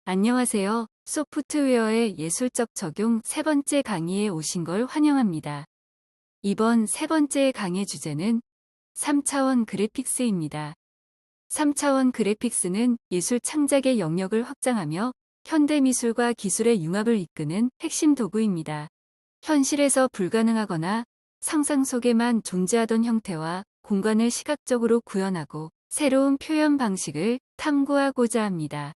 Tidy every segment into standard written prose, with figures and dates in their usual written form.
안녕하세요. 소프트웨어의 예술적 적용 세 번째 강의에 오신 걸 환영합니다. 이번 세 번째 강의 주제는 3차원 그래픽스입니다. 3차원 그래픽스는 예술 창작의 영역을 확장하며 현대미술과 기술의 융합을 이끄는 핵심 도구입니다. 현실에서 불가능하거나 상상 속에만 존재하던 형태와 공간을 시각적으로 구현하고 새로운 표현 방식을 탐구하고자 합니다.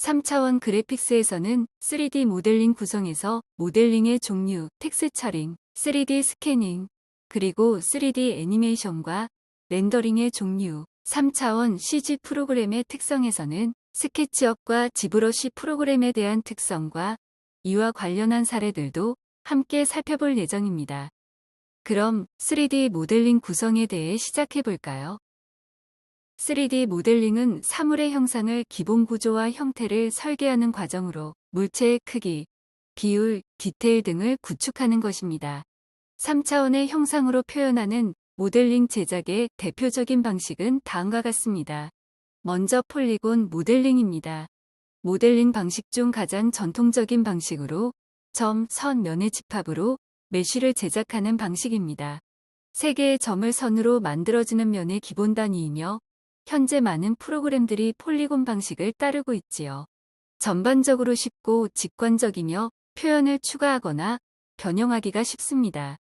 3차원 그래픽스에서는 3D 모델링 구성에서 모델링의 종류, 텍스처링, 3D 스캐닝, 그리고 3D 애니메이션과 렌더링의 종류, 3차원 CG 프로그램의 특성에서는 스케치업과 지브러시 프로그램에 대한 특성과 이와 관련한 사례들도 함께 살펴볼 예정입니다. 그럼 3D 모델링 구성에 대해 시작해 볼까요? 3D 모델링은 사물의 형상을 기본 구조와 형태를 설계하는 과정으로 물체의 크기, 비율, 디테일 등을 구축하는 것입니다. 3차원의 형상으로 표현하는 모델링 제작의 대표적인 방식은 다음과 같습니다. 먼저 폴리곤 모델링입니다. 모델링 방식 중 가장 전통적인 방식으로 점, 선, 면의 집합으로 메쉬를 제작하는 방식입니다. 세 개의 점을 선으로 만들어지는 면의 기본 단위이며 현재 많은 프로그램들이 폴리곤 방식을 따르고 있지요. 전반적으로 쉽고 직관적이며 표현을 추가하거나 변형하기가 쉽습니다.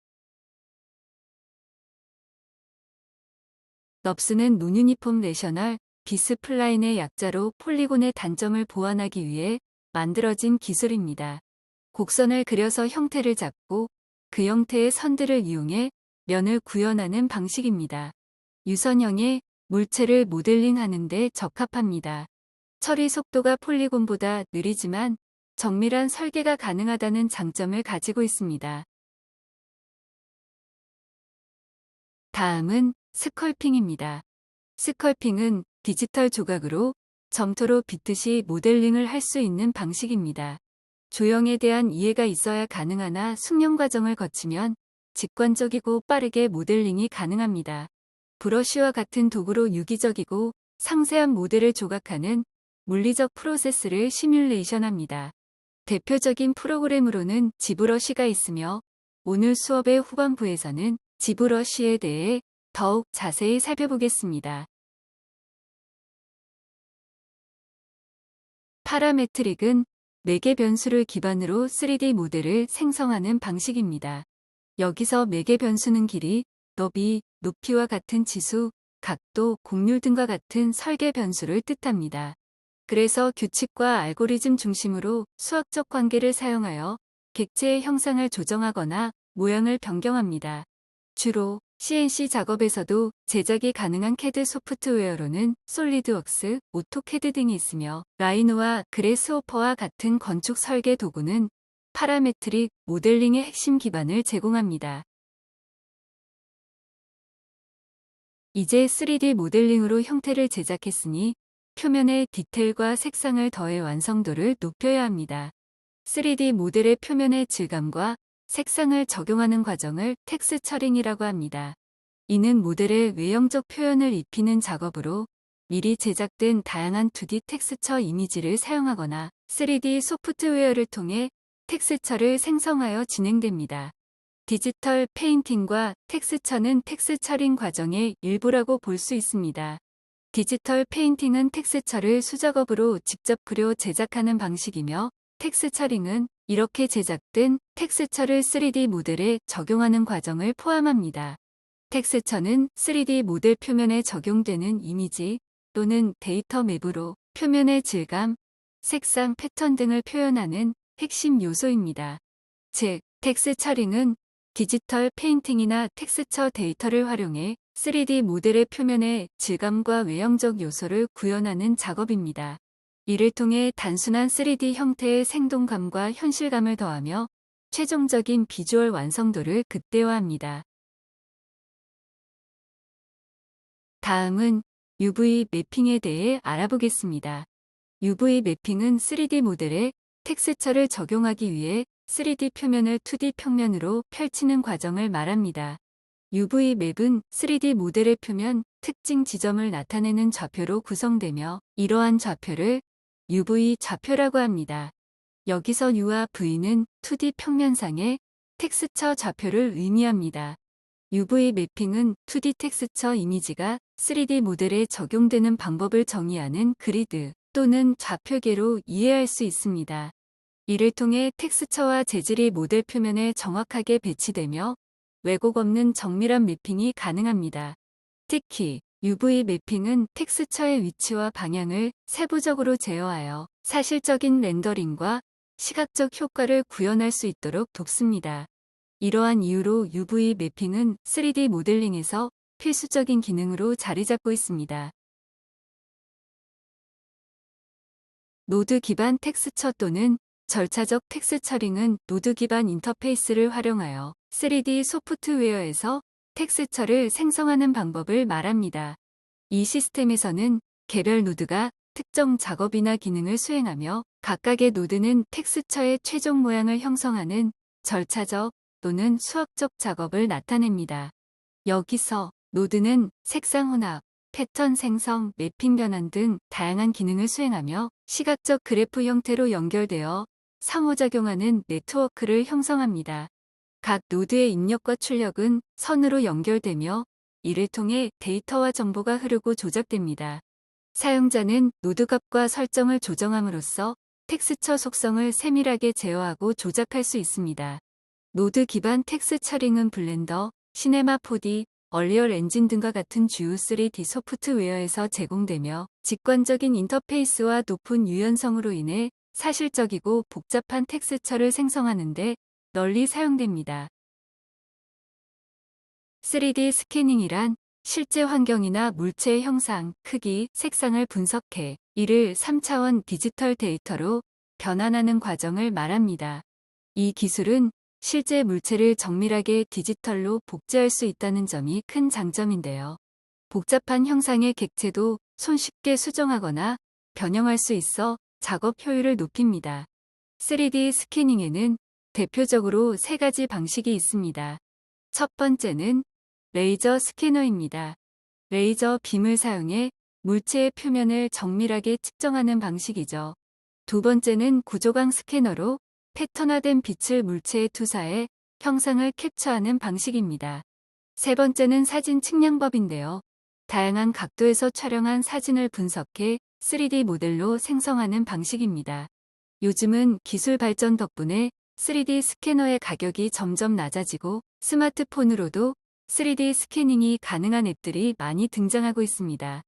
넙스는 논유니폼 레셔널 비스플라인의 약자로 폴리곤의 단점을 보완하기 위해 만들어진 기술입니다. 곡선을 그려서 형태를 잡고 그 형태의 선들을 이용해 면을 구현하는 방식입니다. 유선형의 물체를 모델링하는 데 적합합니다. 처리 속도가 폴리곤보다 느리지만 정밀한 설계가 가능하다는 장점을 가지고 있습니다. 다음은 스컬핑입니다. 스컬핑은 디지털 조각으로 점토로 빗듯이 모델링을 할 수 있는 방식입니다. 조형에 대한 이해가 있어야 가능하나 숙련 과정을 거치면 직관적이고 빠르게 모델링이 가능합니다. 브러쉬와 같은 도구로 유기적이고 상세한 모델을 조각하는 물리적 프로세스를 시뮬레이션합니다. 대표적인 프로그램으로는 지브러시가 있으며 오늘 수업의 후반부에서는 지브러시에 대해 더욱 자세히 살펴보겠습니다. 파라메트릭은 매개 변수를 기반으로 3D 모델을 생성하는 방식입니다. 여기서 매개 변수는 길이, 너비, 높이와 같은 지수, 각도, 곡률 등과 같은 설계 변수를 뜻합니다. 그래서 규칙과 알고리즘 중심으로 수학적 관계를 사용하여 객체의 형상을 조정하거나 모양을 변경합니다. 주로 CNC 작업에서도 제작이 가능한 CAD 소프트웨어로는 솔리드웍스, 오토캐드 등이 있으며 라이노와 그래스호퍼와 같은 건축 설계 도구는 파라메트릭 모델링의 핵심 기반을 제공합니다. 이제 3D 모델링으로 형태를 제작했으니 표면의 디테일과 색상을 더해 완성도를 높여야 합니다. 3D 모델의 표면의 질감과 색상을 적용하는 과정을 텍스처링이라고 합니다. 이는 모델의 외형적 표현을 입히는 작업으로 미리 제작된 다양한 2D 텍스처 이미지를 사용하거나 3D 소프트웨어를 통해 텍스처를 생성하여 진행됩니다. 디지털 페인팅과 텍스처는 텍스처링 과정의 일부라고 볼 수 있습니다. 디지털 페인팅은 텍스처를 수작업으로 직접 그려 제작하는 방식이며 텍스처링은 이렇게 제작된 텍스처를 3D 모델에 적용하는 과정을 포함합니다. 텍스처는 3D 모델 표면에 적용되는 이미지 또는 데이터 맵으로 표면의 질감, 색상, 패턴 등을 표현하는 핵심 요소입니다. 즉, 텍스처링은 디지털 페인팅이나 텍스처 데이터를 활용해 3D 모델의 표면의 질감과 외형적 요소를 구현하는 작업입니다. 이를 통해 단순한 3D 형태의 생동감과 현실감을 더하며 최종적인 비주얼 완성도를 극대화합니다. 다음은 UV 매핑에 대해 알아보겠습니다. UV 매핑은 3D 모델에 텍스처를 적용하기 위해 3D 표면을 2D 평면으로 펼치는 과정을 말합니다. UV 맵은 3D 모델의 표면 특징 지점을 나타내는 좌표로 구성되며 이러한 좌표를 UV 좌표라고 합니다. 여기서 U와 V는 2D 평면상의 텍스처 좌표를 의미합니다. UV 매핑은 2D 텍스처 이미지가 3D 모델에 적용되는 방법을 정의하는 그리드 또는 좌표계로 이해할 수 있습니다. 이를 통해 텍스처와 재질이 모델 표면에 정확하게 배치되며 왜곡 없는 정밀한 매핑이 가능합니다. 특히 UV 매핑은 텍스처의 위치와 방향을 세부적으로 제어하여 사실적인 렌더링과 시각적 효과를 구현할 수 있도록 돕습니다. 이러한 이유로 UV 매핑은 3D 모델링에서 필수적인 기능으로 자리 잡고 있습니다. 노드 기반 텍스처 또는 절차적 텍스처링은 노드 기반 인터페이스를 활용하여 3D 소프트웨어에서 텍스처를 생성하는 방법을 말합니다. 이 시스템에서는 개별 노드가 특정 작업이나 기능을 수행하며 각각의 노드는 텍스처의 최종 모양을 형성하는 절차적 또는 수학적 작업을 나타냅니다. 여기서 노드는 색상 혼합, 패턴 생성, 매핑 변환 등 다양한 기능을 수행하며 시각적 그래프 형태로 연결되어 상호작용하는 네트워크를 형성합니다. 각 노드의 입력과 출력은 선으로 연결되며 이를 통해 데이터와 정보가 흐르고 조작됩니다. 사용자는 노드 값과 설정을 조정함으로써 텍스처 속성을 세밀하게 제어하고 조작할 수 있습니다. 노드 기반 텍스처링은 블렌더, 시네마 4D, 얼리얼 엔진 등과 같은 주요 3D 소프트웨어에서 제공되며 직관적인 인터페이스와 높은 유연성으로 인해 사실적이고 복잡한 텍스처를 생성하는 데 널리 사용됩니다. 3D 스캐닝이란 실제 환경이나 물체의 형상, 크기, 색상을 분석해 이를 3차원 디지털 데이터로 변환하는 과정을 말합니다. 이 기술은 실제 물체를 정밀하게 디지털로 복제할 수 있다는 점이 큰 장점인데요. 복잡한 형상의 객체도 손쉽게 수정하거나 변형할 수 있어 작업 효율을 높입니다. 3D 스캐닝에는 대표적으로 3가지 방식이 있습니다. 첫 번째는 레이저 스캐너입니다. 레이저 빔을 사용해 물체의 표면을 정밀하게 측정하는 방식이죠. 두 번째는 구조광 스캐너로 패턴화된 빛을 물체에 투사해 형상을 캡처하는 방식입니다. 세 번째는 사진 측량법인데요. 다양한 각도에서 촬영한 사진을 분석해 3D 모델로 생성하는 방식입니다. 요즘은 기술 발전 덕분에 3D 스캐너의 가격이 점점 낮아지고 스마트폰으로도 3D 스캐닝이 가능한 앱들이 많이 등장하고 있습니다.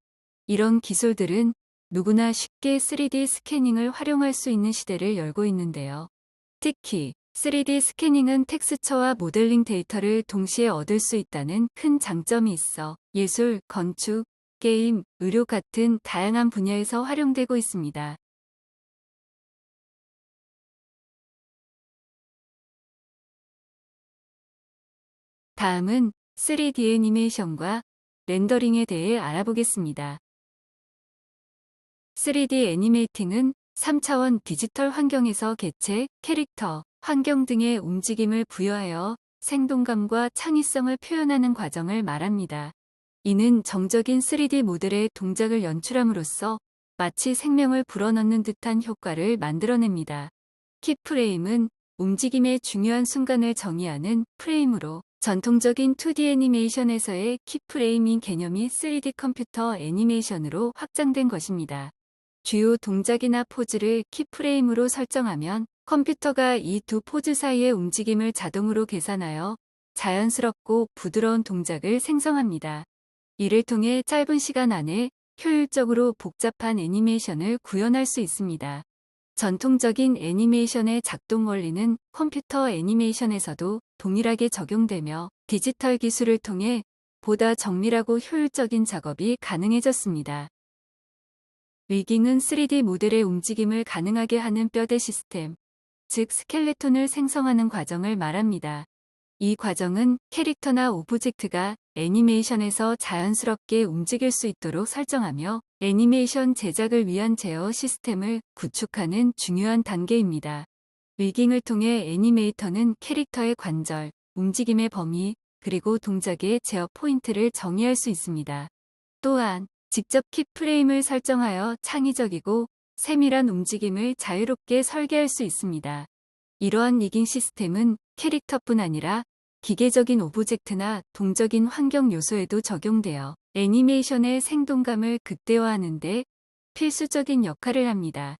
이런 기술들은 누구나 쉽게 3D 스캐닝을 활용할 수 있는 시대를 열고 있는데요. 특히 3D 스캐닝은 텍스처와 모델링 데이터를 동시에 얻을 수 있다는 큰 장점이 있어 예술, 건축, 게임, 의료 같은 다양한 분야에서 활용되고 있습니다. 다음은 3D 애니메이션과 렌더링에 대해 알아보겠습니다. 3D 애니메이팅은 3차원 디지털 환경에서 객체, 캐릭터, 환경 등의 움직임을 부여하여 생동감과 창의성을 표현하는 과정을 말합니다. 이는 정적인 3D 모델의 동작을 연출함으로써 마치 생명을 불어넣는 듯한 효과를 만들어냅니다. 키프레임은 움직임의 중요한 순간을 정의하는 프레임으로 전통적인 2D 애니메이션에서의 키프레임인 개념이 3D 컴퓨터 애니메이션으로 확장된 것입니다. 주요 동작이나 포즈를 키프레임으로 설정하면 컴퓨터가 이 두 포즈 사이의 움직임을 자동으로 계산하여 자연스럽고 부드러운 동작을 생성합니다. 이를 통해 짧은 시간 안에 효율적으로 복잡한 애니메이션을 구현할 수 있습니다. 전통적인 애니메이션의 작동 원리는 컴퓨터 애니메이션에서도 동일하게 적용되며 디지털 기술을 통해 보다 정밀하고 효율적인 작업이 가능해졌습니다. 위깅은 3D 모델의 움직임을 가능하게 하는 뼈대 시스템, 즉 스켈레톤을 생성하는 과정을 말합니다. 이 과정은 캐릭터나 오브젝트가 애니메이션에서 자연스럽게 움직일 수 있도록 설정하며 애니메이션 제작을 위한 제어 시스템을 구축하는 중요한 단계입니다. 위깅을 통해 애니메이터는 캐릭터의 관절, 움직임의 범위, 그리고 동작의 제어 포인트를 정의할 수 있습니다. 또한 직접 키프레임을 설정하여 창의적이고 세밀한 움직임을 자유롭게 설계할 수 있습니다. 이러한 리깅 시스템은 캐릭터뿐 아니라 기계적인 오브젝트나 동적인 환경 요소에도 적용되어 애니메이션의 생동감을 극대화하는 데 필수적인 역할을 합니다.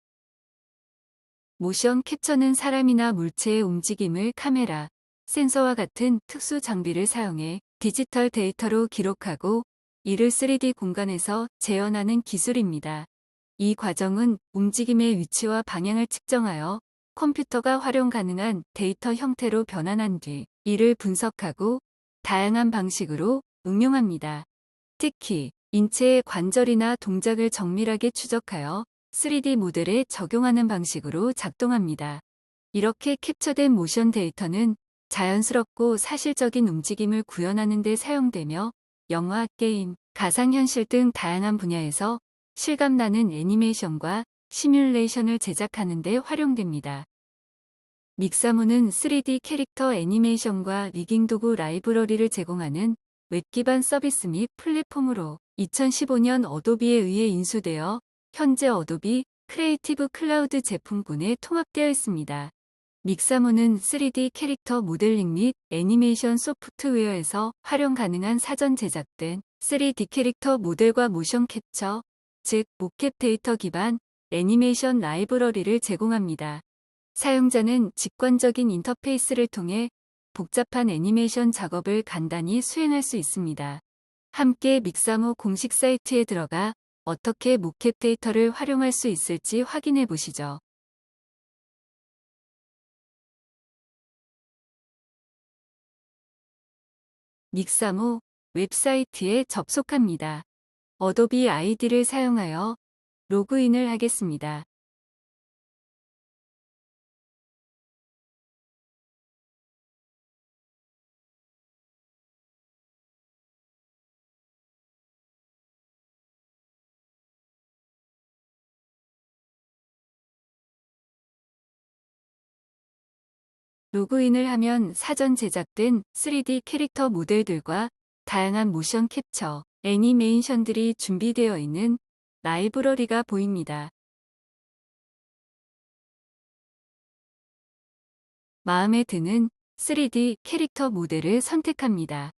모션 캡처는 사람이나 물체의 움직임을 카메라, 센서와 같은 특수 장비를 사용해 디지털 데이터로 기록하고 이를 3D 공간에서 재현하는 기술입니다. 이 과정은 움직임의 위치와 방향을 측정하여 컴퓨터가 활용 가능한 데이터 형태로 변환한 뒤 이를 분석하고 다양한 방식으로 응용합니다. 특히 인체의 관절이나 동작을 정밀하게 추적하여 3D 모델에 적용하는 방식으로 작동합니다. 이렇게 캡처된 모션 데이터는 자연스럽고 사실적인 움직임을 구현하는 데 사용되며 영화, 게임, 가상현실 등 다양한 분야에서 실감나는 애니메이션과 시뮬레이션을 제작하는 데 활용됩니다. 믹사모는 3D 캐릭터 애니메이션과 리깅 도구 라이브러리를 제공하는 웹 기반 서비스 및 플랫폼으로 2015년 어도비에 의해 인수되어 현재 어도비 크리에이티브 클라우드 제품군에 통합되어 있습니다. 믹사모는 3D 캐릭터 모델링 및 애니메이션 소프트웨어에서 활용 가능한 사전 제작된 3D 캐릭터 모델과 모션 캡처, 즉 모캡 데이터 기반 애니메이션 라이브러리를 제공합니다. 사용자는 직관적인 인터페이스를 통해 복잡한 애니메이션 작업을 간단히 수행할 수 있습니다. 함께 믹사모 공식 사이트에 들어가 어떻게 모캡 데이터를 활용할 수 있을지 확인해 보시죠. 믹사모 웹사이트에 접속합니다. 어도비 아이디를 사용하여 로그인을 하겠습니다. 로그인을 하면 사전 제작된 3D 캐릭터 모델들과 다양한 모션 캡처, 애니메이션들이 준비되어 있는 라이브러리가 보입니다. 마음에 드는 3D 캐릭터 모델을 선택합니다.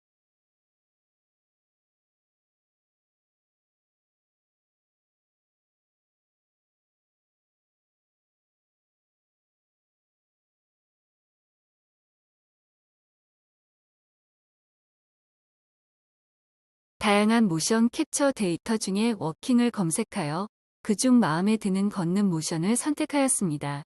다양한 모션 캡처 데이터 중에 워킹을 검색하여 그중 마음에 드는 걷는 모션을 선택하였습니다.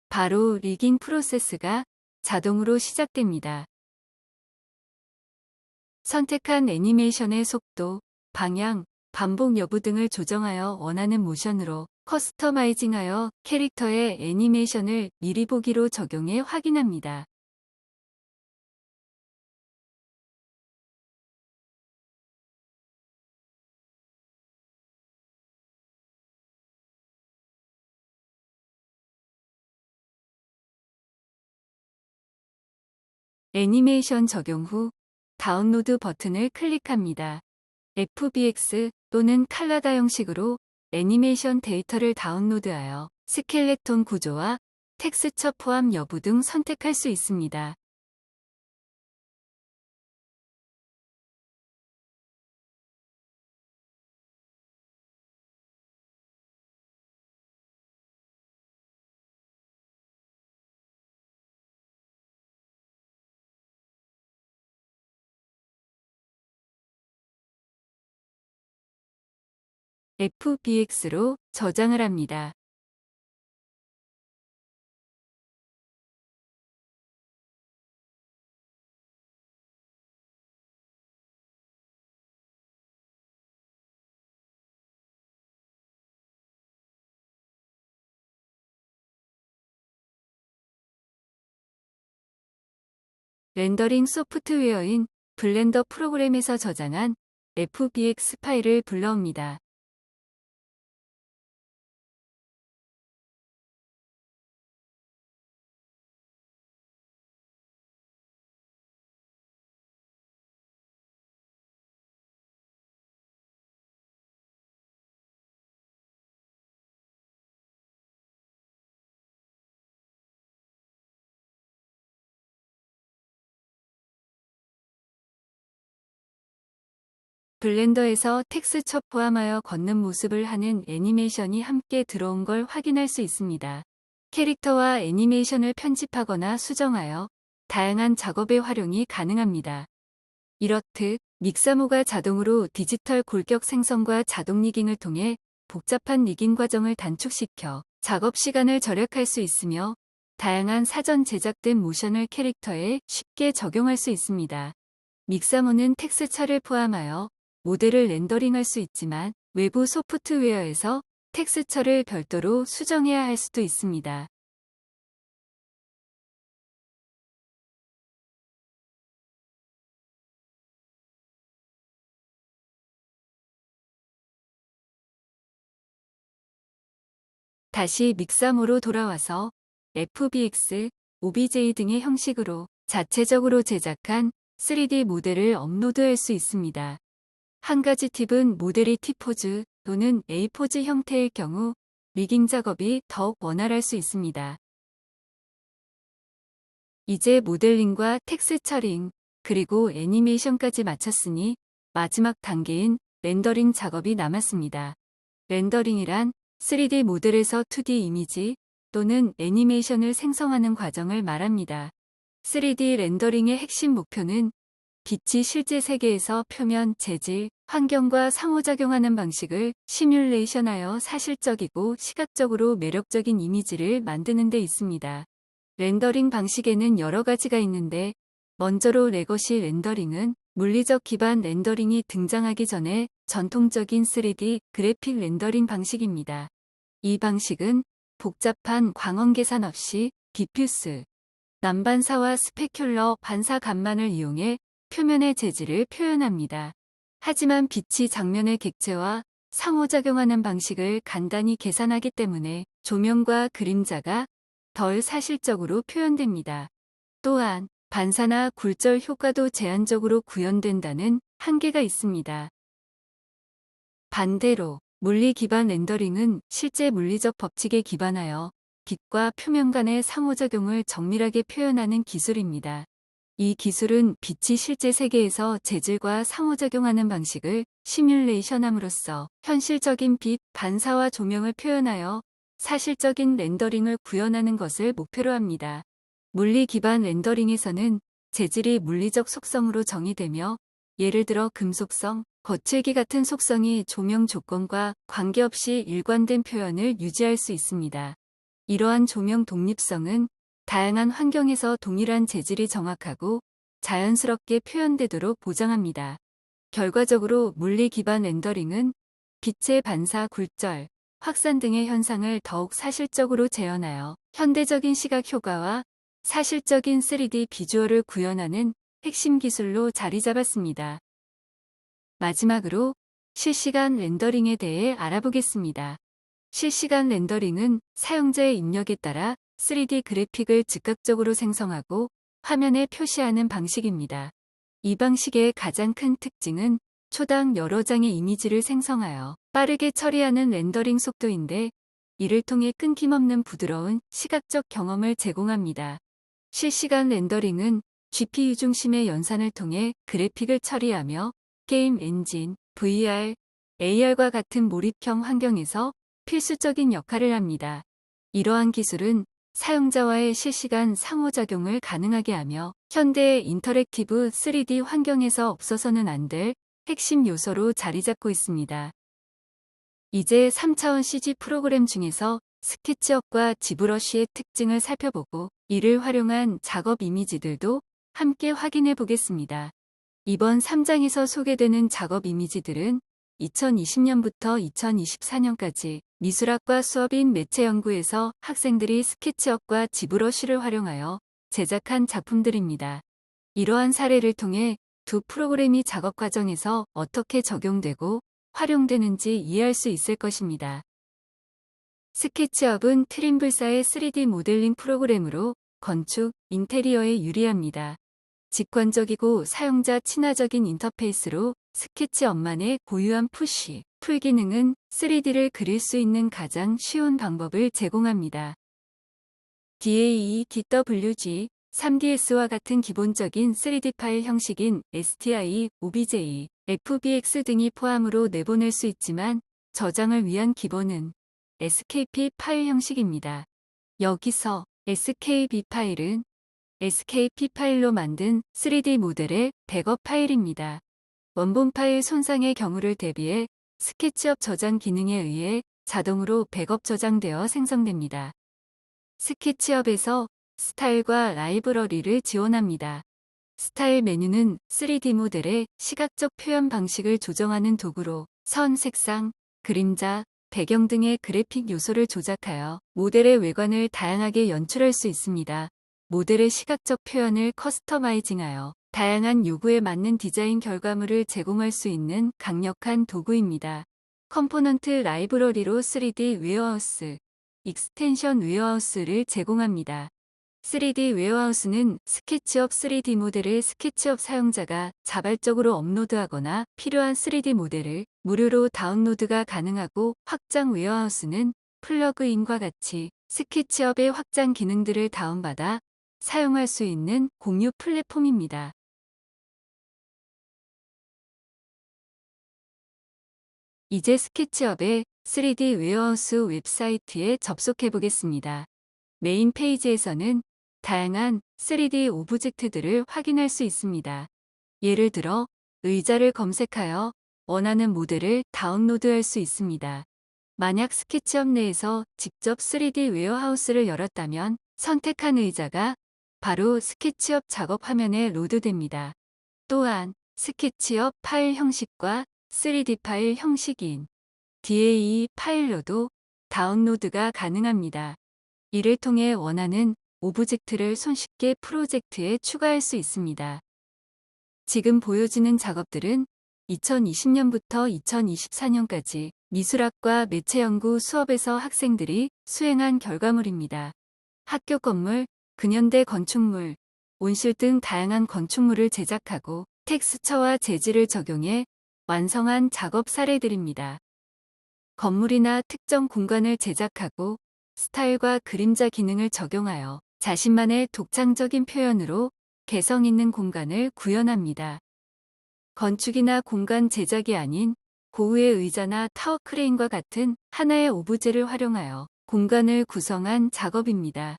바로 리깅 프로세스가 자동으로 시작됩니다. 선택한 애니메이션의 속도, 방향, 반복 여부 등을 조정하여 원하는 모션으로 커스터마이징하여 캐릭터의 애니메이션을 미리 보기로 적용해 확인합니다. 애니메이션 적용 후 다운로드 버튼을 클릭합니다. FBX 또는 칼라다 형식으로 애니메이션 데이터를 다운로드하여 스켈레톤 구조와 텍스처 포함 여부 등 선택할 수 있습니다. FBX로 저장을 합니다. 렌더링 소프트웨어인 블렌더 프로그램에서 저장한 FBX 파일을 불러옵니다. 블렌더에서 텍스처 포함하여 걷는 모습을 하는 애니메이션이 함께 들어온 걸 확인할 수 있습니다. 캐릭터와 애니메이션을 편집하거나 수정하여 다양한 작업의 활용이 가능합니다. 이렇듯 믹사모가 자동으로 디지털 골격 생성과 자동 리깅을 통해 복잡한 리깅 과정을 단축시켜 작업 시간을 절약할 수 있으며 다양한 사전 제작된 모션을 캐릭터에 쉽게 적용할 수 있습니다. 믹사모는 텍스처를 포함하여 모델을 렌더링할 수 있지만 외부 소프트웨어에서 텍스처를 별도로 수정해야 할 수도 있습니다. 다시 믹사모로 돌아와서 FBX, OBJ 등의 형식으로 자체적으로 제작한 3D 모델을 업로드할 수 있습니다. 한 가지 팁은 모델이 T포즈 또는 A포즈 형태일 경우 리깅 작업이 더욱 원활할 수 있습니다. 이제 모델링과 텍스처링, 그리고 애니메이션까지 마쳤으니 마지막 단계인 렌더링 작업이 남았습니다. 렌더링이란 3D 모델에서 2D 이미지 또는 애니메이션을 생성하는 과정을 말합니다. 3D 렌더링의 핵심 목표는 빛이 실제 세계에서 표면, 재질, 환경과 상호작용하는 방식을 시뮬레이션하여 사실적이고 시각적으로 매력적인 이미지를 만드는 데 있습니다. 렌더링 방식에는 여러 가지가 있는데 먼저로 레거시 렌더링은 물리적 기반 렌더링이 등장하기 전에 전통적인 3D 그래픽 렌더링 방식입니다. 이 방식은 복잡한 광원 계산 없이 디퓨스, 난반사와 스페큘러 반사 감만을 이용해 표면의 재질을 표현합니다. 하지만 빛이 장면의 객체와 상호작용하는 방식을 간단히 계산하기 때문에 조명과 그림자가 덜 사실적으로 표현됩니다. 또한 반사나 굴절 효과도 제한적으로 구현된다는 한계가 있습니다. 반대로 물리 기반 렌더링은 실제 물리적 법칙에 기반하여 빛과 표면 간의 상호작용을 정밀하게 표현하는 기술입니다. 이 기술은 빛이 실제 세계에서 재질과 상호작용하는 방식을 시뮬레이션함으로써 현실적인 빛, 반사와 조명을 표현하여 사실적인 렌더링을 구현하는 것을 목표로 합니다. 물리 기반 렌더링에서는 재질이 물리적 속성으로 정의되며 예를 들어 금속성, 거칠기 같은 속성이 조명 조건과 관계없이 일관된 표현을 유지할 수 있습니다. 이러한 조명 독립성은 다양한 환경에서 동일한 재질이 정확하고 자연스럽게 표현되도록 보장합니다. 결과적으로 물리 기반 렌더링은 빛의 반사, 굴절, 확산 등의 현상을 더욱 사실적으로 재현하여 현대적인 시각 효과와 사실적인 3D 비주얼을 구현하는 핵심 기술로 자리 잡았습니다. 마지막으로 실시간 렌더링에 대해 알아보겠습니다. 실시간 렌더링은 사용자의 입력에 따라 3D 그래픽을 즉각적으로 생성하고 화면에 표시하는 방식입니다. 이 방식의 가장 큰 특징은 초당 여러 장의 이미지를 생성하여 빠르게 처리하는 렌더링 속도인데 이를 통해 끊김없는 부드러운 시각적 경험을 제공합니다. 실시간 렌더링은 GPU 중심의 연산을 통해 그래픽을 처리하며 게임 엔진, VR, AR과 같은 몰입형 환경에서 필수적인 역할을 합니다. 이러한 기술은 사용자와의 실시간 상호작용을 가능하게 하며 현대의 인터랙티브 3D 환경에서 없어서는 안 될 핵심 요소로 자리 잡고 있습니다. 이제 3차원 CG 프로그램 중에서 스케치업과 지브러쉬의 특징을 살펴보고 이를 활용한 작업 이미지들도 함께 확인해 보겠습니다. 이번 3장에서 소개되는 작업 이미지들은 2020년부터 2024년까지 미술학과 수업인 매체연구에서 학생들이 스케치업과 지브러쉬를 활용하여 제작한 작품들입니다. 이러한 사례를 통해 두 프로그램이 작업 과정에서 어떻게 적용되고 활용되는지 이해할 수 있을 것입니다. 스케치업은 트림블사의 3D 모델링 프로그램으로 건축, 인테리어에 유리합니다. 직관적이고 사용자 친화적인 인터페이스로 스케치업만의 고유한 푸시, 풀 기능은 3D를 그릴 수 있는 가장 쉬운 방법을 제공합니다. DAE, DWG, 3DS와 같은 기본적인 3D 파일 형식인 STI, OBJ, FBX 등이 포함으로 내보낼 수 있지만 저장을 위한 기본은 SKP 파일 형식입니다. 여기서 SKB 파일은 SKP 파일로 만든 3D 모델의 백업 파일입니다. 원본 파일 손상의 경우를 대비해 스케치업 저장 기능에 의해 자동으로 백업 저장되어 생성됩니다. 스케치업에서 스타일과 라이브러리를 지원합니다. 스타일 메뉴는 3D 모델의 시각적 표현 방식을 조정하는 도구로 선, 색상, 그림자, 배경 등의 그래픽 요소를 조작하여 모델의 외관을 다양하게 연출할 수 있습니다. 모델의 시각적 표현을 커스터마이징하여 다양한 요구에 맞는 디자인 결과물을 제공할 수 있는 강력한 도구입니다. 컴포넌트 라이브러리로 3D 웨어하우스, 익스텐션 웨어하우스를 제공합니다. 3D 웨어하우스는 스케치업 3D 모델을 스케치업 사용자가 자발적으로 업로드하거나 필요한 3D 모델을 무료로 다운로드가 가능하고, 확장 웨어하우스는 플러그인과 같이 스케치업의 확장 기능들을 다운받아 사용할 수 있는 공유 플랫폼입니다. 이제 스케치업의 3D 웨어하우스 웹사이트에 접속해 보겠습니다. 메인 페이지에서는 다양한 3D 오브젝트들을 확인할 수 있습니다. 예를 들어 의자를 검색하여 원하는 모델을 다운로드할 수 있습니다. 만약 스케치업 내에서 직접 3D 웨어하우스를 열었다면 선택한 의자가 바로 스케치업 작업 화면에 로드됩니다. 또한 스케치업 파일 형식과 3D 파일 형식인 DAE 파일로도 다운로드가 가능합니다. 이를 통해 원하는 오브젝트를 손쉽게 프로젝트에 추가할 수 있습니다. 지금 보여지는 작업들은 2020년부터 2024년까지 미술학과 매체연구 수업에서 학생들이 수행한 결과물입니다. 학교 건물, 근현대 건축물, 온실 등 다양한 건축물을 제작하고 텍스처와 재질을 적용해 완성한 작업 사례들입니다. 건물이나 특정 공간을 제작하고 스타일과 그림자 기능을 적용하여 자신만의 독창적인 표현으로 개성 있는 공간을 구현합니다. 건축이나 공간 제작이 아닌 고우의 의자나 타워 크레인과 같은 하나의 오브제를 활용하여 공간을 구성한 작업입니다.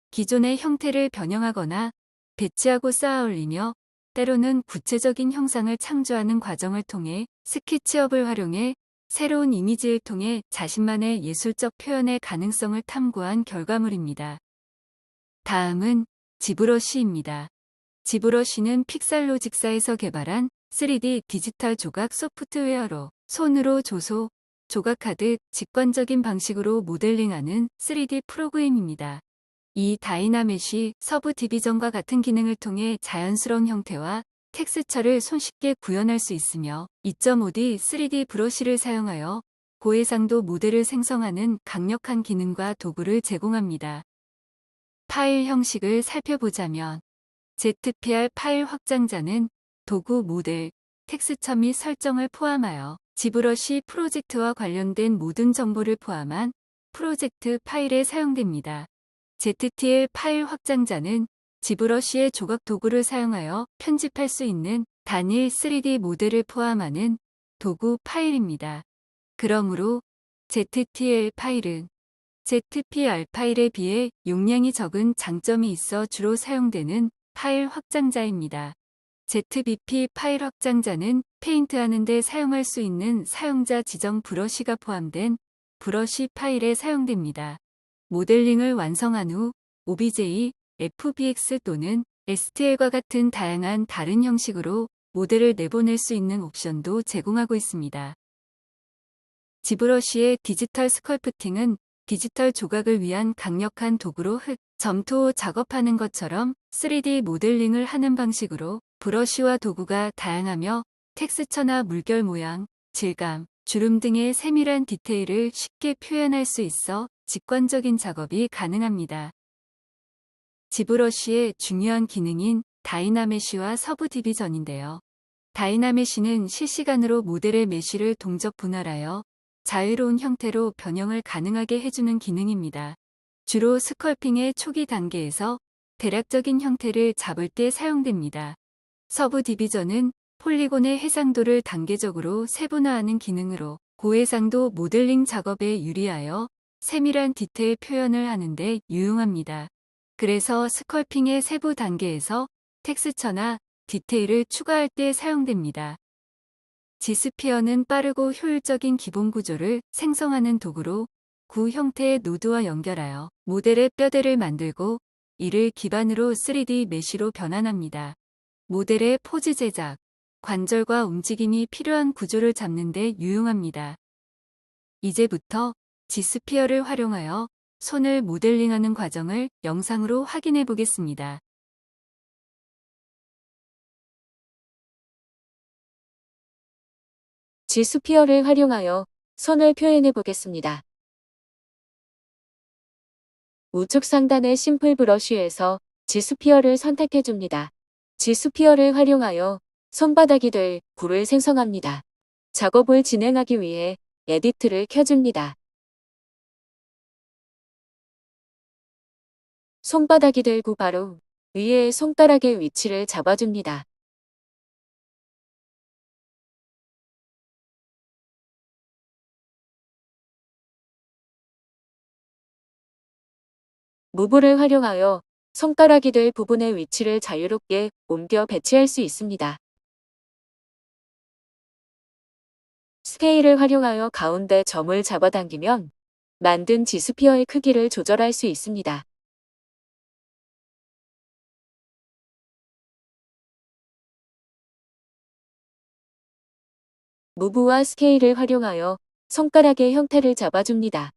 기존의 형태를 변형하거나 배치하고 쌓아 올리며 때로는 구체적인 형상을 창조하는 과정을 통해 스케치업을 활용해 새로운 이미지를 통해 자신만의 예술적 표현의 가능성을 탐구한 결과물입니다. 다음은 지브러시입니다. 지브러시는 픽살로직사에서 개발한 3D 디지털 조각 소프트웨어로 손으로 조소, 조각하듯 직관적인 방식으로 모델링하는 3D 프로그램입니다. 이 다이나메시 서브 디비전과 같은 기능을 통해 자연스러운 형태와 텍스처를 손쉽게 구현할 수 있으며 2.5D 3D 브러쉬를 사용하여 고해상도 모델을 생성하는 강력한 기능과 도구를 제공합니다. 파일 형식을 살펴보자면 ZPR 파일 확장자는 도구, 모델, 텍스처 및 설정을 포함하여 지브러시 프로젝트와 관련된 모든 정보를 포함한 프로젝트 파일에 사용됩니다. ZTL 파일 확장자는 지브러시의 조각 도구를 사용하여 편집할 수 있는 단일 3D 모델을 포함하는 도구 파일입니다. 그러므로 ZTL 파일은 ZPR 파일에 비해 용량이 적은 장점이 있어 주로 사용되는 파일 확장자입니다. ZBP 파일 확장자는 페인트하는 데 사용할 수 있는 사용자 지정 브러쉬가 포함된 브러쉬 파일에 사용됩니다. 모델링을 완성한 후 OBJ, FBX 또는 STL과 같은 다양한 다른 형식으로 모델을 내보낼 수 있는 옵션도 제공하고 있습니다. 지브러시의 디지털 스컬프팅은 디지털 조각을 위한 강력한 도구로 흙, 점토 작업하는 것처럼 3D 모델링을 하는 방식으로 브러쉬와 도구가 다양하며 텍스처나 물결 모양, 질감, 주름 등의 세밀한 디테일을 쉽게 표현할 수 있어 직관적인 작업이 가능합니다. 지브러시의 중요한 기능인 다이나메시와 서브 디비전인데요. 다이나메시는 실시간으로 모델의 메쉬를 동적 분할하여 자유로운 형태로 변형을 가능하게 해주는 기능입니다. 주로 스컬핑의 초기 단계에서 대략적인 형태를 잡을 때 사용됩니다. 서브 디비전은 폴리곤의 해상도를 단계적으로 세분화하는 기능으로 고해상도 모델링 작업에 유리하여 세밀한 디테일 표현을 하는데 유용합니다. 그래서 스컬핑의 세부 단계에서 텍스처나 디테일을 추가할 때 사용됩니다. 지스피어는 빠르고 효율적인 기본 구조를 생성하는 도구로 구 형태의 노드와 연결하여 모델의 뼈대를 만들고 이를 기반으로 3D 메쉬로 변환합니다. 모델의 포즈 제작, 관절과 움직임이 필요한 구조를 잡는 데 유용합니다. 이제부터 지스피어를 활용하여 손을 모델링하는 과정을 영상으로 확인해 보겠습니다. 지스피어를 활용하여 손을 표현해 보겠습니다. 우측 상단의 심플 브러쉬에서 지스피어를 선택해 줍니다. 지스피어를 활용하여 손바닥이 될 구를 생성합니다. 작업을 진행하기 위해 에디트를 켜줍니다. 손바닥이 될 구 바로 위에 손가락의 위치를 잡아줍니다. 무브를 활용하여 손가락이 될 부분의 위치를 자유롭게 옮겨 배치할 수 있습니다. 스케일을 활용하여 가운데 점을 잡아당기면 만든 지스피어의 크기를 조절할 수 있습니다. 무브와 스케일을 활용하여 손가락의 형태를 잡아줍니다.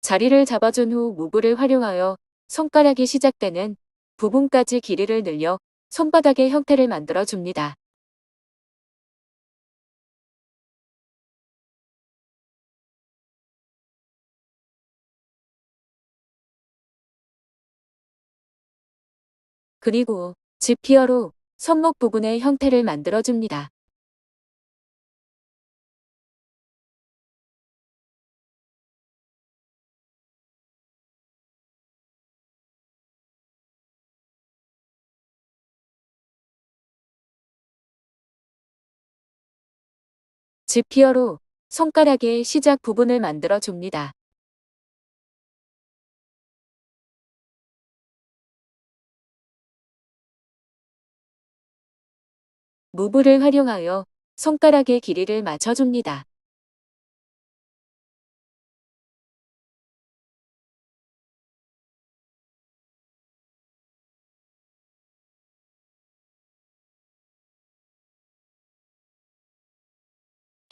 자리를 잡아준 후 무브를 활용하여 손가락이 시작되는 부분까지 길이를 늘려 손바닥의 형태를 만들어줍니다. 그리고 지피어로 손목 부분의 형태를 만들어줍니다. 지피어로 손가락의 시작 부분을 만들어줍니다. 무브를 활용하여 손가락의 길이를 맞춰줍니다.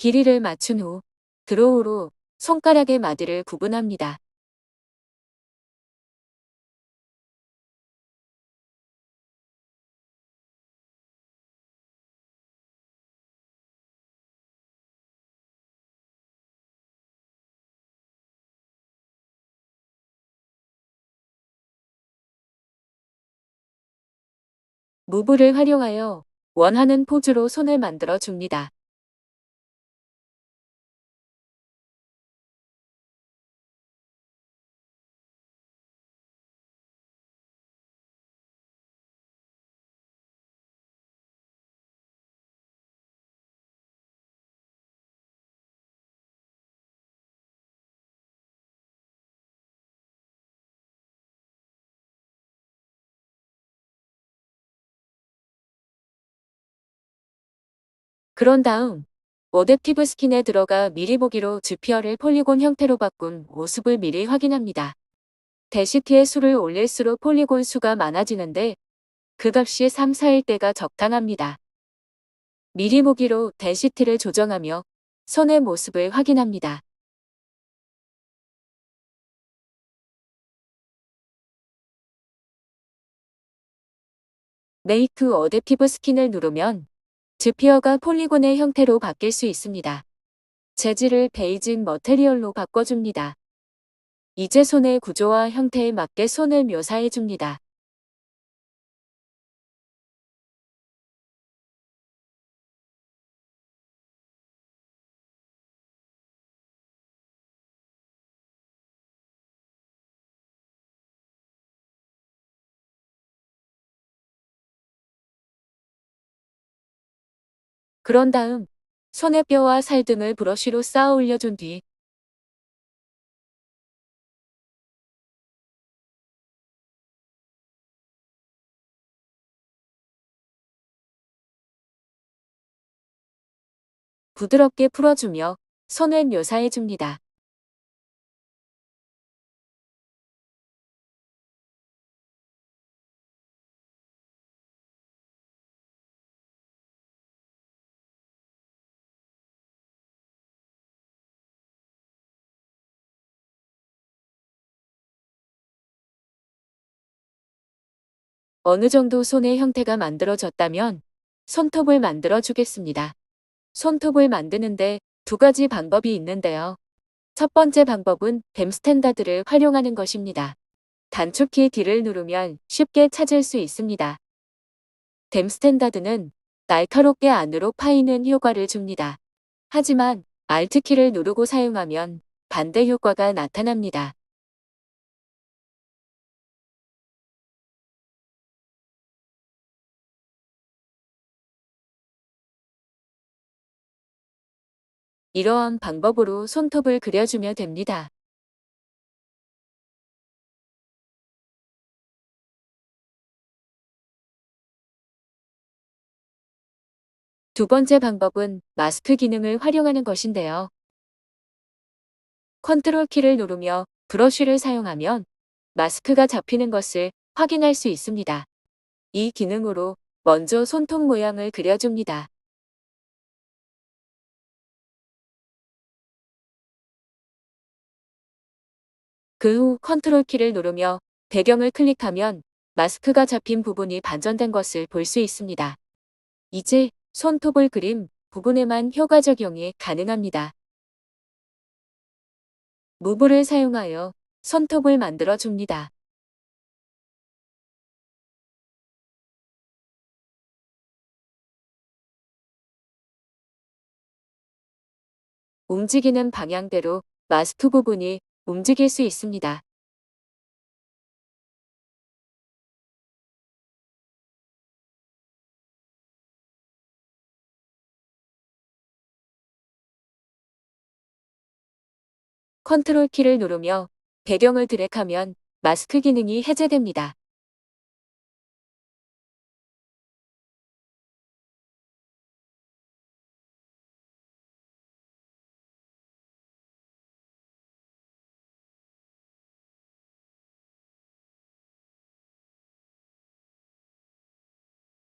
길이를 맞춘 후 드로우로 손가락의 마디를 구분합니다. 무브를 활용하여 원하는 포즈로 손을 만들어 줍니다. 그런 다음 어댑티브 스킨에 들어가 미리 보기로 지피어를 폴리곤 형태로 바꾼 모습을 미리 확인합니다. 데시티의 수를 올릴수록 폴리곤 수가 많아지는데 그 값이 3, 4일 때가 적당합니다. 미리 보기로 데시티를 조정하며 손의 모습을 확인합니다. 메이크 어댑티브 스킨을 누르면 지피어가 폴리곤의 형태로 바뀔 수 있습니다. 재질을 베이직 머테리얼로 바꿔줍니다. 이제 손의 구조와 형태에 맞게 손을 묘사해줍니다. 그런 다음 손의 뼈와 살 등을 브러쉬로 쌓아 올려준 뒤 부드럽게 풀어주며 손을 묘사해줍니다. 어느 정도 손의 형태가 만들어졌다면 손톱을 만들어 주겠습니다. 손톱을 만드는데 두 가지 방법이 있는데요. 첫 번째 방법은 뱀 스탠다드를 활용하는 것입니다. 단축키 D를 누르면 쉽게 찾을 수 있습니다. 댐 스탠다드는 날카롭게 안으로 파이는 효과를 줍니다. 하지만 Alt키를 누르고 사용하면 반대 효과가 나타납니다. 이러한 방법으로 손톱을 그려주면 됩니다. 두 번째 방법은 마스크 기능을 활용하는 것인데요. 컨트롤 키를 누르며 브러쉬를 사용하면 마스크가 잡히는 것을 확인할 수 있습니다. 이 기능으로 먼저 손톱 모양을 그려줍니다. 그 후 컨트롤 키를 누르며 배경을 클릭하면 마스크가 잡힌 부분이 반전된 것을 볼 수 있습니다. 이제 손톱을 그린 부분에만 효과 적용이 가능합니다. 무브를 사용하여 손톱을 만들어 줍니다. 움직이는 방향대로 마스크 부분이 움직일 수 있습니다. 컨트롤 키를 누르며 배경을 드래그하면 마스크 기능이 해제됩니다.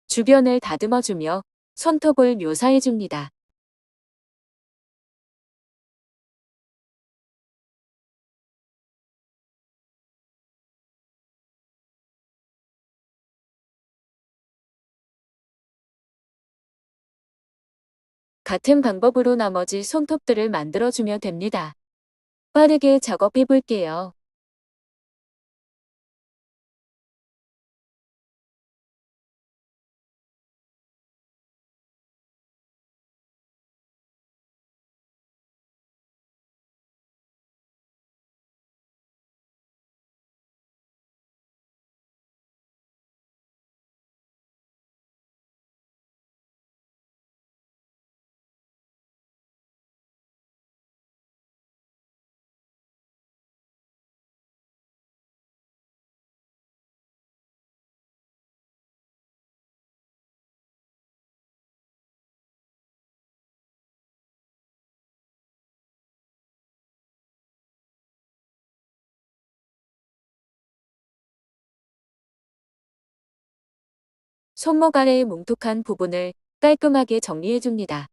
주변을 다듬어주며 손톱을 묘사해 줍니다. 같은 방법으로 나머지 손톱들을 만들어주면 됩니다. 빠르게 작업해 볼게요. 손목 아래의 뭉툭한 부분을 깔끔하게 정리해 줍니다.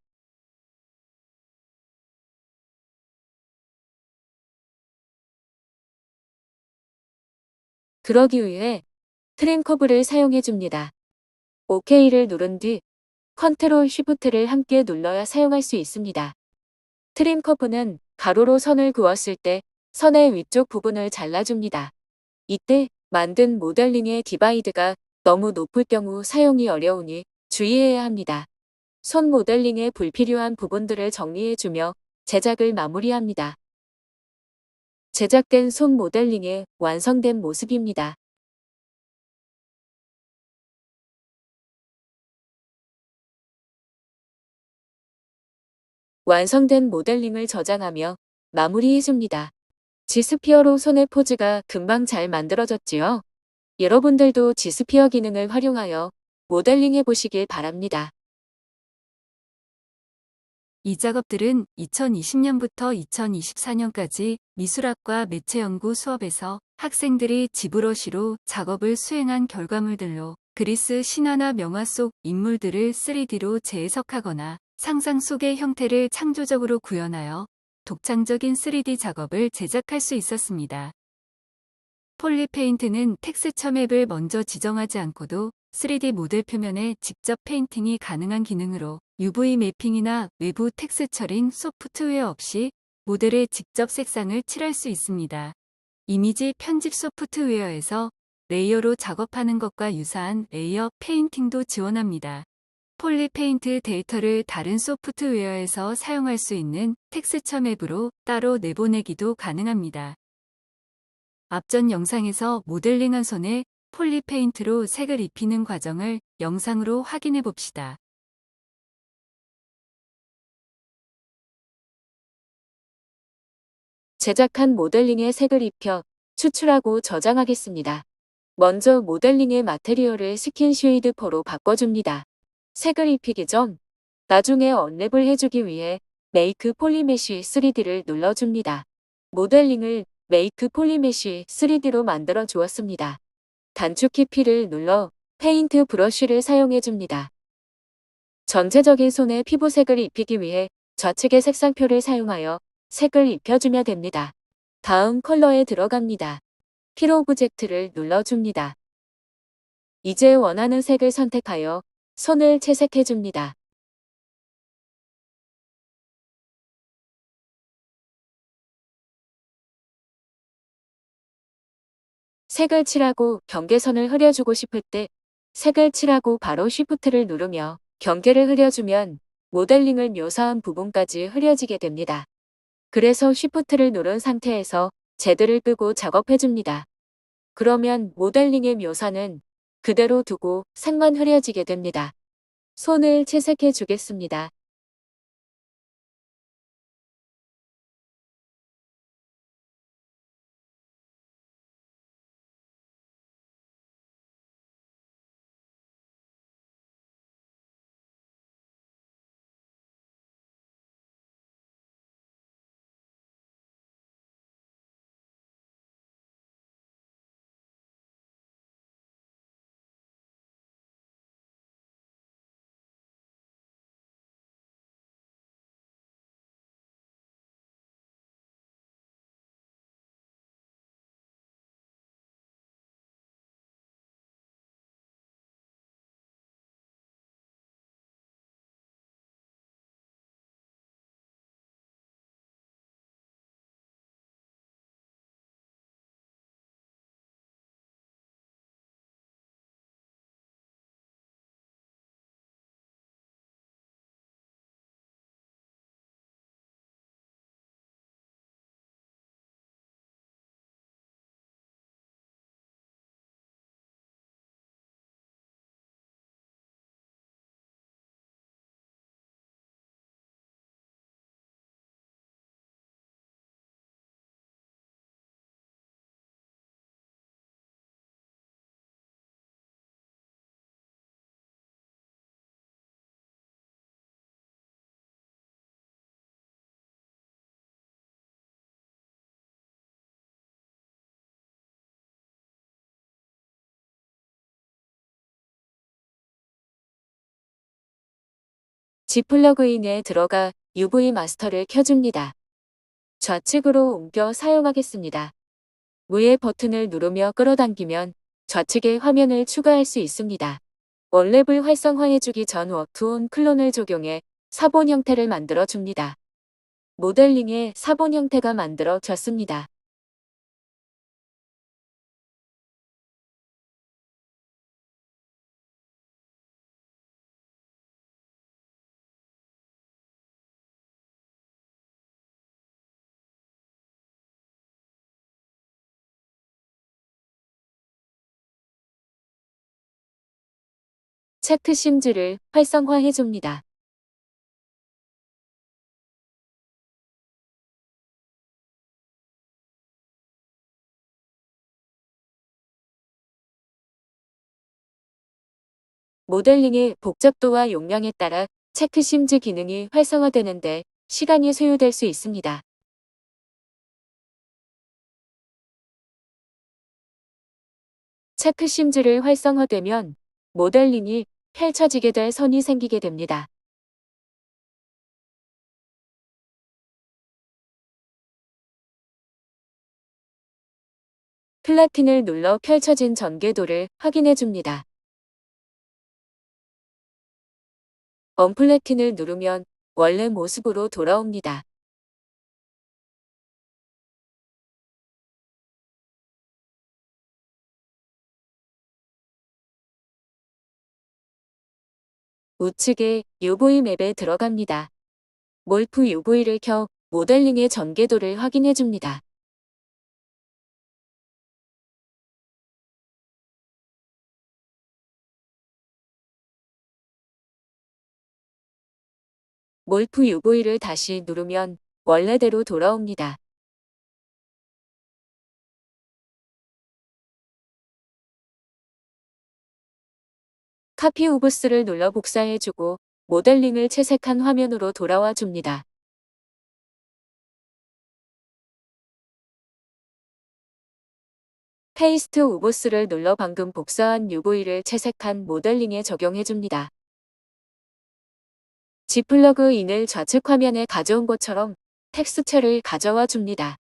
그러기 위해 트림 커브를 사용해 줍니다. OK를 누른 뒤 컨트롤 쉬프트를 함께 눌러야 사용할 수 있습니다. 트림 커브는 가로로 선을 그었을 때 선의 위쪽 부분을 잘라줍니다. 이때 만든 모델링의 디바이드가 너무 높을 경우 사용이 어려우니 주의해야 합니다. 손 모델링의 불필요한 부분들을 정리해주며 제작을 마무리합니다. 제작된 손 모델링의 완성된 모습입니다. 완성된 모델링을 저장하며 마무리해줍니다. 지스피어로 손의 포즈가 금방 잘 만들어졌지요? 여러분들도 지스피어 기능을 활용하여 모델링 해보시길 바랍니다. 이 작업들은 2020년부터 2024년까지 미술학과 매체연구 수업에서 학생들이 지브러시로 작업을 수행한 결과물들로 그리스 신화나 명화 속 인물들을 3D로 재해석하거나 상상 속의 형태를 창조적으로 구현하여 독창적인 3D 작업을 제작할 수 있었습니다. 폴리페인트는 텍스처 맵을 먼저 지정하지 않고도 3D 모델 표면에 직접 페인팅이 가능한 기능으로 UV 매핑이나 외부 텍스처링 소프트웨어 없이 모델에 직접 색상을 칠할 수 있습니다. 이미지 편집 소프트웨어에서 레이어로 작업하는 것과 유사한 레이어 페인팅도 지원합니다. 폴리페인트 데이터를 다른 소프트웨어에서 사용할 수 있는 텍스처 맵으로 따로 내보내기도 가능합니다. 앞전 영상에서 모델링한 손에 폴리페인트로 색을 입히는 과정을 영상으로 확인해 봅시다. 제작한 모델링에 색을 입혀 추출하고 저장하겠습니다. 먼저 모델링의 마테리얼을 스킨 쉐이드퍼로 바꿔줍니다. 색을 입히기 전 나중에 언랩을 해주기 위해 메이크 폴리메쉬 3D를 눌러줍니다. 모델링을 메이크 폴리메쉬 3D로 만들어 주었습니다. 단축키 P를 눌러 페인트 브러쉬를 사용해줍니다. 전체적인 손에 피부색을 입히기 위해 좌측의 색상표를 사용하여 색을 입혀주면 됩니다. 다음 컬러에 들어갑니다. 필 오브젝트를 눌러줍니다. 이제 원하는 색을 선택하여 손을 채색해줍니다. 색을 칠하고 경계선을 흐려주고 싶을 때 색을 칠하고 바로 쉬프트를 누르며 경계를 흐려주면 모델링을 묘사한 부분까지 흐려지게 됩니다. 그래서 쉬프트를 누른 상태에서 제드를 끄고 작업해줍니다. 그러면 모델링의 묘사는 그대로 두고 색만 흐려지게 됩니다. 손을 채색해 주겠습니다. G 플러그인에 들어가 UV 마스터를 켜줍니다. 좌측으로 옮겨 사용하겠습니다. 위의 버튼을 누르며 끌어당기면 좌측에 화면을 추가할 수 있습니다. 원랩을 활성화해주기 전 워크온 클론을 적용해 사본 형태를 만들어줍니다. 모델링에 사본 형태가 만들어졌습니다. 체크 심즈를 활성화해줍니다. 모델링의 복잡도와 용량에 따라 체크 심즈 기능이 활성화되는데 시간이 소요될 수 있습니다. 체크 심즈를 활성화되면 모델링이 펼쳐지게 될 선이 생기게 됩니다. 플래틴을 눌러 펼쳐진 전개도를 확인해 줍니다. 언플래틴을 누르면 원래 모습으로 돌아옵니다. 우측에 UV 맵에 들어갑니다. 몰프 UV를 켜 모델링의 전개도를 확인해 줍니다. 몰프 UV를 다시 누르면 원래대로 돌아옵니다. 카피 오브스를 눌러 복사해주고 모델링을 채색한 화면으로 돌아와 줍니다. 페이스트 오브스를 눌러 방금 복사한 UV를 채색한 모델링에 적용해줍니다. G 플러그인을 좌측 화면에 가져온 것처럼 텍스처를 가져와 줍니다.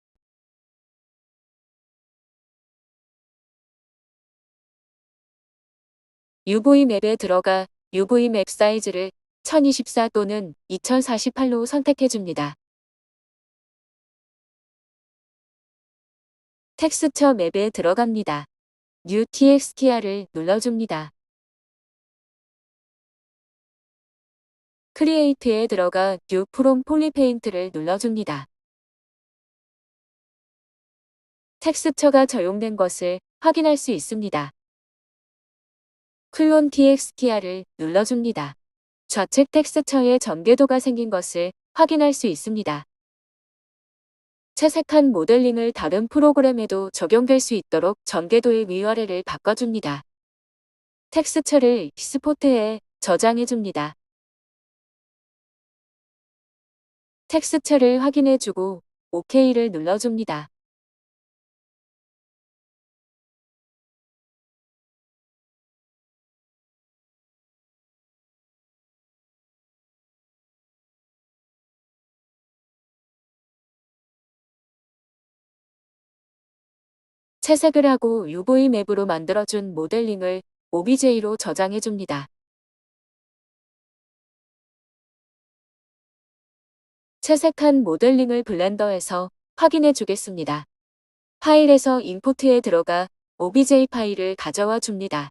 UV 맵에 들어가 UV 맵 사이즈를 1024 또는 2048로 선택해 줍니다. 텍스처 맵에 들어갑니다. New TXTR을 눌러줍니다. 크리에이트에 들어가 New From 폴리페인트를 눌러줍니다. 텍스처가 적용된 것을 확인할 수 있습니다. 클론 TXTR을 눌러줍니다. 좌측 텍스처에 전개도가 생긴 것을 확인할 수 있습니다. 채색한 모델링을 다른 프로그램에도 적용될 수 있도록 전개도의 위아래를 바꿔줍니다. 텍스처를 익스포트해 저장해줍니다. 텍스처를 확인해주고 OK를 눌러줍니다. 채색을 하고 UV 맵으로 만들어준 모델링을 OBJ로 저장해줍니다. 채색한 모델링을 블렌더에서 확인해 주겠습니다. 파일에서 임포트에 들어가 OBJ 파일을 가져와 줍니다.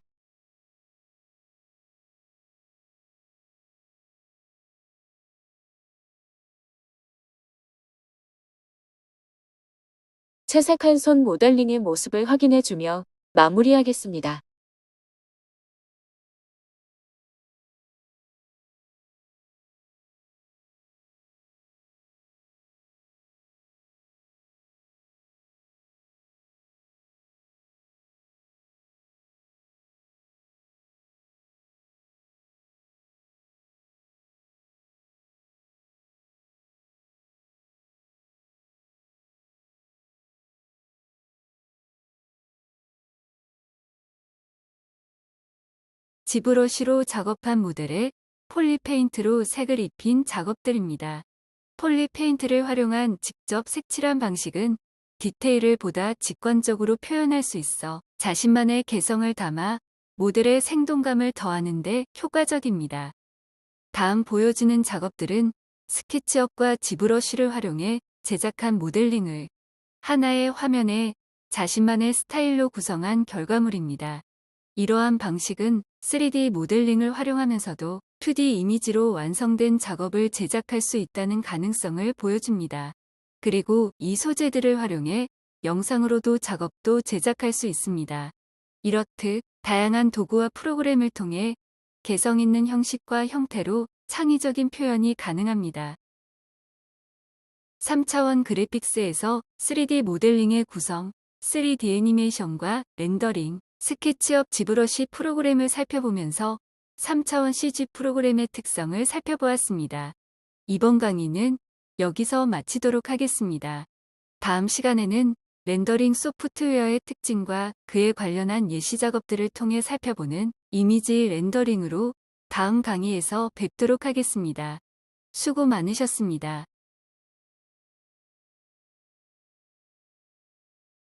채색한 손 모델링의 모습을 확인해 주며 마무리하겠습니다. 지브러쉬로 작업한 모델에 폴리페인트로 색을 입힌 작업들입니다. 폴리페인트를 활용한 직접 색칠한 방식은 디테일을 보다 직관적으로 표현할 수 있어 자신만의 개성을 담아 모델의 생동감을 더하는 데 효과적입니다. 다음 보여지는 작업들은 스케치업과 지브러쉬를 활용해 제작한 모델링을 하나의 화면에 자신만의 스타일로 구성한 결과물입니다. 이러한 방식은 3D 모델링을 활용하면서도 2D 이미지로 완성된 작업을 제작할 수 있다는 가능성을 보여줍니다. 그리고 이 소재들을 활용해 영상으로도 작업도 제작할 수 있습니다. 이렇듯 다양한 도구와 프로그램을 통해 개성 있는 형식과 형태로 창의적인 표현이 가능합니다. 3차원 그래픽스에서 3D 모델링의 구성, 3D 애니메이션과 렌더링, 스케치업 지브러쉬 프로그램을 살펴보면서 3차원 CG 프로그램의 특성을 살펴보았습니다. 이번 강의는 여기서 마치도록 하겠습니다. 다음 시간에는 렌더링 소프트웨어의 특징과 그에 관련한 예시 작업들을 통해 살펴보는 이미지 렌더링으로 다음 강의에서 뵙도록 하겠습니다. 수고 많으셨습니다.